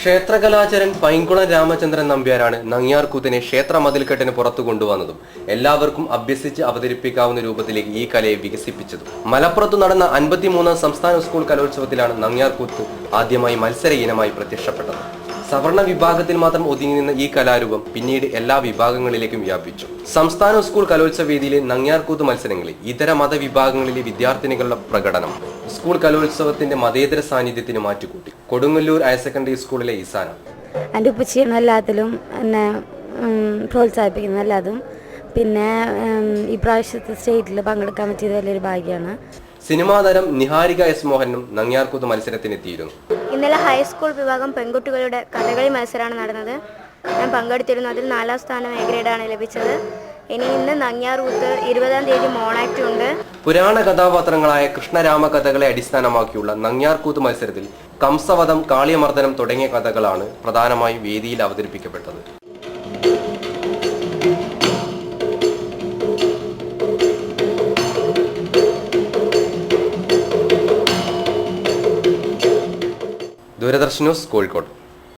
ക്ഷേത്രകലാചാരൻ പൈങ്കുളം രാമചന്ദ്രൻ നമ്പ്യാരാണ് നങ്ങ്യാർകൂത്തിനെ ക്ഷേത്ര മതിൽക്കെട്ടിന് പുറത്തു കൊണ്ടുവന്നതും എല്ലാവർക്കും അഭ്യസിച്ച് അവതരിപ്പിക്കാവുന്ന രൂപത്തിലേക്ക് ഈ കലയെ വികസിപ്പിച്ചതും. മലപ്പുറത്തു നടന്ന 53ാം സംസ്ഥാന സ്കൂൾ കലോത്സവത്തിലാണ് നങ്ങ്യാർകൂത്ത് ആദ്യമായി മത്സര ഇനമായി പ്രത്യക്ഷപ്പെട്ടത്. സവർണ വിഭാഗത്തിൽ മാത്രം ഒതുങ്ങി നിന്ന ഈ കലാരൂപം പിന്നീട് എല്ലാ വിഭാഗങ്ങളിലേക്കും വ്യാപിച്ചു. സംസ്ഥാന സ്കൂൾ കലോത്സവ വേദിയിലെ നങ്ങ്യാർകൂത്ത് മത്സരങ്ങളിൽ ഇതര മതവിഭാഗങ്ങളിലെ വിദ്യാർത്ഥിനികളുടെ പ്രകടനം സ്കൂൾ കലോത്സവത്തിന്റെ മതേതര സാന്നിധ്യത്തിന് മാറ്റിക്കൂട്ടി. കൊടുങ്ങല്ലൂർ ഹയർ സെക്കൻഡറി സ്കൂളിലെ ഇസാന എൻ്റെ ഉപ്പ ചെയ്യുന്ന എല്ലാത്തിലും എന്നെ പ്രോത്സാഹിപ്പിക്കുന്ന എല്ലാതും. പിന്നെ ഈ പ്രാവശ്യത്തെ സ്റ്റേറ്റിൽ പങ്കെടുക്കാൻ പറ്റിയത് വലിയൊരു ഭാഗ്യമാണ്. സിനിമാ താരം നിഹാരിക എസ് മോഹനും നങ്ങ്യാർകൂത്ത് മത്സരത്തിനെത്തിയിരുന്നു. ഇന്നലെ ഹൈസ്കൂൾ വിഭാഗം പെൺകുട്ടികളുടെ കഥകളി മത്സരമാണ് നടന്നത്. ഞാൻ പങ്കെടുത്തിരുന്നു. അതിൽ 4ാം സ്ഥാനം എ ഗ്രേഡാണ് ലഭിച്ചത്. ഇന്ന് നങ്ങ്യാർകൂത്ത് 20ാം തീയതി മോണാക്ട് ഉണ്ട്. പുരാണ കഥാപാത്രങ്ങളായ കൃഷ്ണരാമ കഥകളെ അടിസ്ഥാനമാക്കിയുള്ള നങ്ങ്യാർകൂത്ത് മത്സരത്തിൽ കംസവധം, കാളിയമർദ്ദനം തുടങ്ങിയ കഥകളാണ് പ്രധാനമായും വേദിയിൽ അവതരിപ്പിക്കപ്പെട്ടത്. ദൂരദർശൻ ന്യൂസ്, കോഴിക്കോട്.